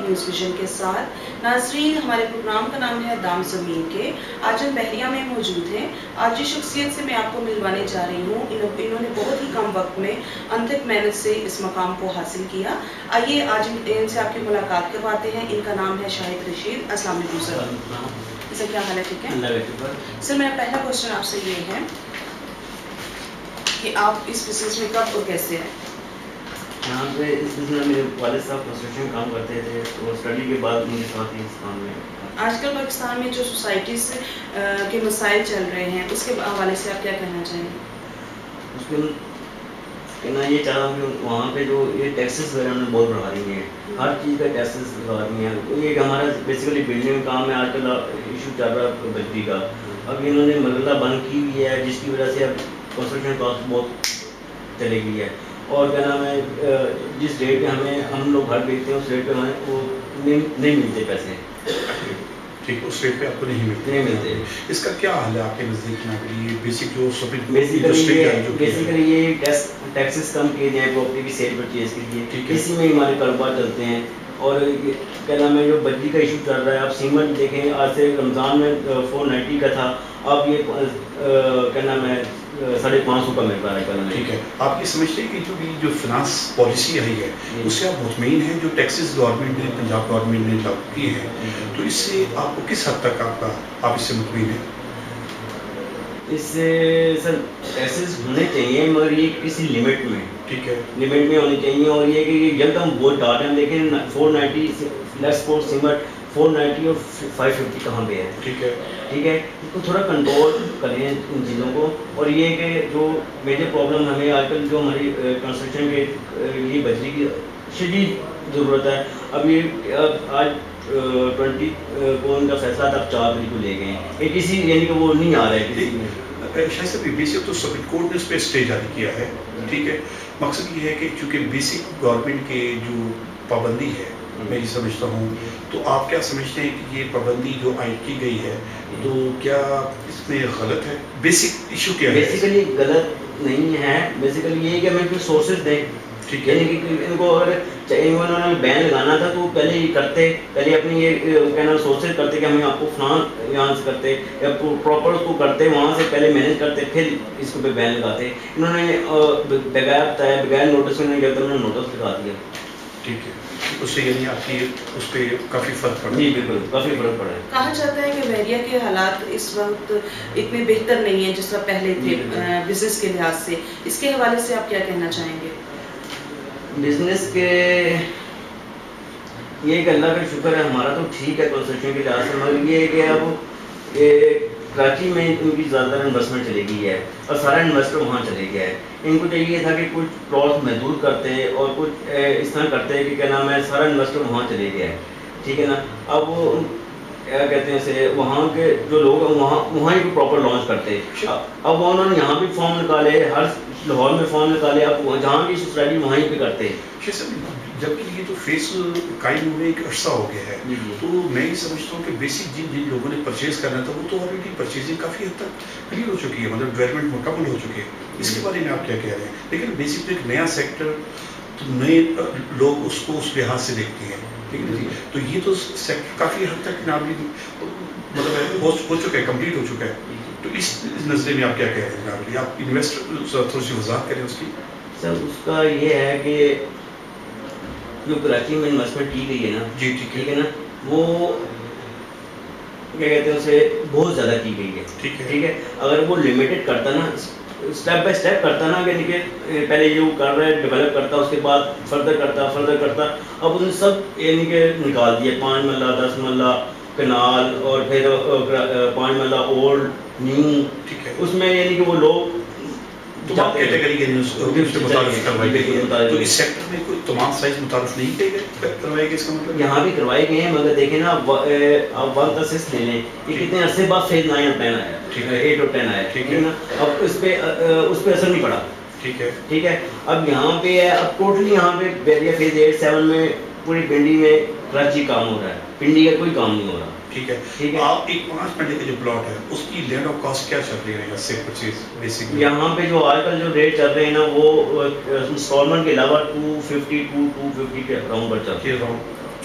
News vision کے ساتھ ناظرین، ہمارے پروگرام کا نام ہے دام زمین کے۔ آج ہم بحریہ میں موجود ہیں۔ آج جس شخصیت سے میں آپ کو ملوانے جا رہی ہوں، انہوں نے بہت ہی کم وقت میں انتھک محنت سے اس مقام کو حاصل کیا۔ آئیے آج ان سے آپ کی ملاقات کرواتے ہیں۔ ان کا نام ہے شاہد رشید۔ السلام علیکم سر، سر کیا حال ہے؟ ٹھیک ہے سر۔ میرا پہلا کوشچن آپ سے یہ ہے کہ آپ اس بزنس میں کب اور کیسے آئے؟ یہاں پہ اس بزنس میں میرے والد صاحب کنسٹرکشن کام کرتے تھے اور اسٹڈی کے بعد ان کے ساتھ ہی اس کام میں۔ آج کل پاکستان میں جو سوسائٹیز کے مسائل چل رہے ہیں، اس کے حوالے سے آپ کیا کہنا چاہیں گے؟ اس کے کہنا یہ چاہ رہا ہوں کہ وہاں پہ جو یہ ٹیکسز وغیرہ نے بہت بڑھا رہی ہیں، ہر چیز کا ٹیکسز بڑھا رہی ہیں۔ یہ ہمارا بیسیکلی بلڈنگ کام ہے، آج کل ایشو چل رہا ہے بجلی کا۔ اب انہوں نے مرحلہ بند کی ہوئی ہے، جس کی وجہ سے اب کنسٹرکشن کاسٹ بہت چلے گئی ہے۔ اور کیا نام ہے، جس ریٹ پہ ہم لوگ گھر بیچتے ہیں اس ریٹ پہ ہمیں وہ نہیں ملتے پیسے۔ ٹھیک، اس ریٹ پہ آپ کو نہیں ملتے۔ اس کا کیا حل ہے آپ کے نزدیک میں؟ یہ بیسک جو بیسیکلی یہ ٹیکسز کم کیے جائیں پراپرٹی کی سیل پرچیز کے لیے، اسی میں ہمارے کاروبار چلتے ہیں۔ اور کیا نام ہے، جو بجلی کا ایشو چل رہا ہے، آپ سیمنٹ دیکھیں، آج سے رمضان میں 490 کا تھا، اب یہ کیا نام ہے 550 کا مل رہا ہے۔ ٹھیک ہے، آپ یہ سمجھتے ہیں کہ جو فنانس پالیسی آئی ہے اس سے آپ مطمئن ہیں؟ جو ٹیکسز گورنمنٹ نے، پنجاب گورنمنٹ نے لاگو کیے ہیں، تو اس سے آپ کو کس حد تک آپ اس سے مطمئن ہیں؟ اس سے سر ٹیکسز ہونے چاہیے، مگر یہ کسی لمٹ میں، ٹھیک ہے، لمٹ میں ہونی چاہیے۔ اور یہ کہ جب ہم بہت ڈاٹ ہیں، دیکھیں 490 لیس فور سیمنٹ 490 اور 550 کہاں پہ ہے؟ ٹھیک ہے، ٹھیک ہے، اس کو تھوڑا کنٹرول کریں ان چیزوں کو۔ اور یہ کہ جو میجر پرابلم ہمیں آج کل جو ہماری کنسٹرکشن کے لیے بجلی کی شدید ضرورت ہے، اب یہ آج 20 کو ان کا فیصلہ تھا، 4 تاریخ کو لے گئے ہیں، یہ کسی یعنی کہ وہ نہیں آ رہا ہے کسی میں۔ شاید صاحب بیسک تو سپریم کورٹ نے اس پہ اسٹے جاری کیا ہے، ٹھیک ہے۔ مقصد یہ ہے کہ چونکہ بیسک گورنمنٹ کے جو پابندی ہے، میں یہ سمجھتا ہوں، تو آپ کیا سمجھتے ہیں کہ یہ پابندی جو عائد کی گئی ہے، تو کیا اس میں غلط ہے؟ بیسک ایشو کیا ہے؟ بیسیکلی غلط نہیں ہے، بیسیکلی یہ کہ ہمیں کچھ سورسز دیں، ٹھیک ہے، یعنی کہ ان کو اگر انہوں نے بین لگانا تھا تو پہلے یہ کرتے، پہلے اپنی یہ کہنا سورسز کرتے کہ ہمیں آپ کو فلاں یہاں سے کرتے، یا پراپر اس کو کرتے، وہاں سے پہلے مینیج کرتے، پھر اس کو پہ بین لگاتے۔ انہوں نے بغیر بتایا، بغیر نوٹس میں نہیں، انہوں نے نوٹس لگا دیا۔ ٹھیک ہے، اس سے یعنی آپ کی اس پہ کافی فرق پڑا؟ جی بالکل، کافی فرق پڑا ہے۔ کہا جاتا ہے کہ بحریہ کے حالات اس وقت اتنے بہتر نہیں ہیں جس طرح پہلے تھے بزنس کے لحاظ سے، اس کے حوالے سے آپ کیا کہنا چاہیں گے؟ بزنس کے یہ کہ اللہ کا شکر ہے، ہمارا تو ٹھیک ہے کنسٹرکشن کے لحاظ سے، مگر یہ ہے کہ اب کراچی میں ان کی زیادہ انویسٹمنٹ چلی گئی ہے اور سارا انویسٹر وہاں چلے گیا ہے۔ ان کو چاہیے تھا کہ کچھ پلاٹ محدود کرتے اور کچھ اس طرح کرتے کہ کیا نام ہے سارا انویسٹر وہاں چلے گیا ہے، ٹھیک ہے نا۔ اب وہ کیا کہتے ہیں اسے، وہاں کے جو لوگ ہیں وہاں ہی پراپر لانچ کرتے۔ اب انہوں نے یہاں بھی فارم نکالے، ہر لاہور میں فارم نکالے، اب جہاں بھی سوسائٹی وہیں پہ کرتے۔ جبکہ یہ تو فیس قائم ہوئے ایک عرصہ ہو گیا ہے، تو میں یہ سمجھتا ہوں کہ بیسک جن لوگوں نے پرچیز کرنا تھا وہ تو آلریڈی پرچیزنگ کافی حد تک کلیئر ہو چکی ہے، مطلب ڈیولپمنٹ مکمل ہو چکی ہے۔ اس کے بارے میں آپ کیا کہہ رہے ہیں؟ لیکن بیسک تو ایک نیا سیکٹر، تو نئے لوگ اس کو اس لحاظ سے دیکھتے ہیں، ٹھیک ہے جی۔ تو یہ تو سیکٹر کافی حد تک مطلب ہو چکا ہے، کمپلیٹ ہو چکا ہے، تو اس نظریے میں آپ کیا کہہ رہے ہیں جناب؟ آپ انویسٹر تھوڑی سی وضاحت کریں اس کی۔ سر اس کا یہ ہے کہ جو کراچی میں انویسٹمنٹ کی گئی ہے نا، جی ٹھیک ہے نا، وہ کیا کہتے ہیں اسے بہت زیادہ کی گئی ہے، ٹھیک ہے۔ اگر وہ لمیٹڈ کرتا نا، اسٹیپ بائی اسٹیپ کرتا نا، یعنی کہ پہلے یہ وہ کر رہا ہے ڈیولپ کرتا، اس کے بعد فردر کرتا، اب ان سب یعنی کہ نکال دیا 5 مرلہ 10 مرلہ کنال، اور پھر 5 مرلہ اولڈ نیو، ٹھیک ہے، اس میں یعنی کہ وہ لوگ تمام کیٹیگری کے متعارف کروائی گئی ہے۔ تو اس سیکٹر میں کوئی تمام سائز متعارف نہیں کروائے گئے، اس کا مطلب یہاں بھی کروائے گئے ہیں، مگر دیکھیں نا آپ 1 تا 6 لے لیں، یہ کتنے عرصے بعد فیز 9 اور 10 آیا، 8 اور 10 آیا، ٹھیک ہے نا۔ اب اس پہ اثر نہیں پڑا، ٹھیک ہے۔ اب یہاں پہ ہے، اب ٹوٹلی یہاں پہ بحریہ فیز 8 7 میں پوری پنڈی میں کراچی کام ہو رہا ہے، پنڈی کا کوئی کام نہیں ہو رہا، ٹھیک ہے۔ آپ ایک 5 مرلے کا جو پلاٹ ہے اس کی لینڈ آف کاسٹ کیا چل رہی ہے یہاں سے پرچیز بیسک؟ یہاں پہ جو آج کل جو ریٹ چل رہے ہیں نا، وہ انسٹالمنٹ کے علاوہ 250 کے اراؤنڈ پر چل رہے ہیں،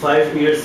5 years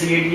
CAD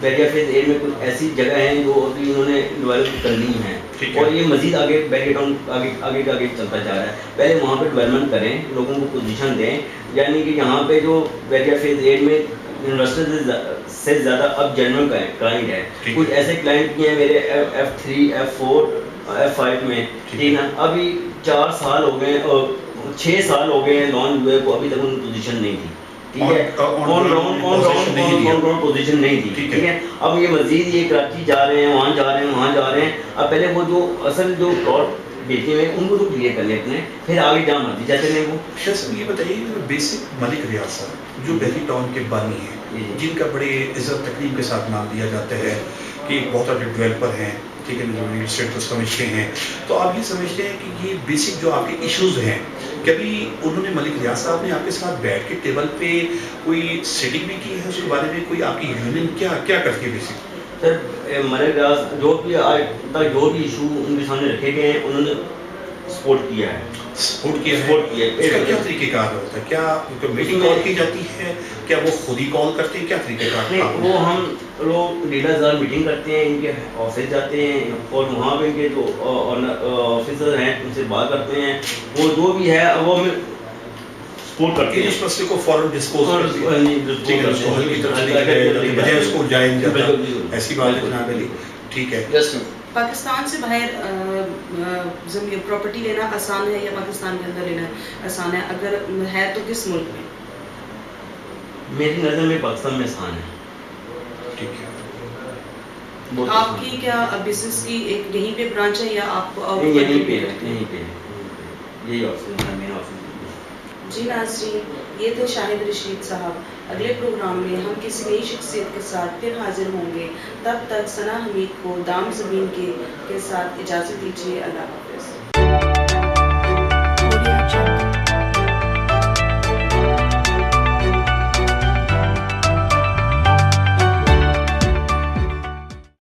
بیریا فیز 8 میں کچھ ایسی جگہ ہیں جو ابھی انہوں نے ڈیولپ کر لی ہیں اور یہ مزید آگے بیریا ٹاؤن آگے چلتا جا رہا ہے. پہلے وہاں پہ ڈیولپمنٹ کریں, لوگوں کو پوزیشن دیں, یعنی کہ یہاں پہ جو بیریا فیز 8 میں انویسٹر سے زیادہ اب جنرل کلائنٹ ہے. کچھ ایسے کلائنٹ بھی ہیں میرے F3 F4 F5 میں, ٹھیک ہے, ابھی 4 سال ہو گئے اور 6 سال ہو گئے ہیں لون ہوئے کو, ابھی تک ان پوزیشن نہیں تھی, ٹھیک ہے, آن گراؤنڈ پوزیشن نہیں تھی, ٹھیک ہے. اب یہ مزید یہ کراچی جا رہے ہیں, وہاں جا رہے ہیں, وہاں جا رہے ہیں. اب پہلے وہ جو اصل جو پلاٹ بیچے ہوئے ان کو تو کلیئر کر لیں اپنے, پھر آگے جہاں مرضی جاتے ہیں. وہ شاہ صاحب یہ بتائیے بیسک ملک ریاض صاحب جو دہلی ٹاؤن کے بانی ہیں, جن کا بڑے عزت تقریب کے ساتھ نام دیا جاتا ہے کہ بہت سارے ڈیولپر ہیں, ٹھیک ہے, جو ریل اسٹیٹ کو سمجھتے ہیں, تو آپ یہ سمجھتے ہیں کہ یہ بیسک جو آپ کے ایشوز ہیں, کبھی انہوں نے ملک ریاض صاحب نے آپ کے ساتھ بیٹھ کے ٹیبل پہ کوئی سیٹنگ بھی کی ہے, اس کے بارے میں کوئی آپ کی یونین کیا کرتی ہے بیسک؟ سر ملک ریاض جو بھی آج تک جو بھی ایشو ان کے سامنے رکھے گئے ہیں انہوں نے سپورٹ کیا ہے. سپورٹ کیا ہے. اس کا کیا طریقہ کار ہوتا ہے؟ کیا میٹنگ کال کی جاتی ہے, کیا وہ خود ہی کال کرتے ہیں, کیا طریقہ کار؟ نہیں, وہ ہم لوگ لیڈرز میٹنگ کرتے ہیں, ان کے آفس جاتے ہیں اور وہاں پہ ان کے جو آفیسر ہیں ان سے بات کرتے ہیں, وہ جو بھی ہے وہ ہمیں سپورٹ کرتے ہیں. اس مسئلے کو فوراً ڈسپوز کرتے ہیں, ٹھیک ہے, اس کو حل کی طرف سے بجائے اس کو جائے نہیں جاتا, ایسی بات ہے جناب علی, ٹھیک ہے. پاکستان سے باہر زمین پراپرٹی لینا آسان ہے یا پاکستان کے اندر لینا آسان ہے؟ اگر ہے تو کس ملک میں؟ میری نظر میں پاکستان میں آسان ہے. ٹھیک ہے. آپ کی کیا بزنس کی ایک یہیں پہ برانچ ہے یا آپ یہیں پہ یہی آپشن ہے میرا آپشن. جی ناظرین, یہ تھے شاہد رشید صاحب. اگلے پروگرام میں ہم کسی نئی شخصیت کے ساتھ پھر حاضر ہوں گے. تب تک ثنا حمید کو دام زمین کے ساتھ اجازت دیجیے. اللہ حافظ.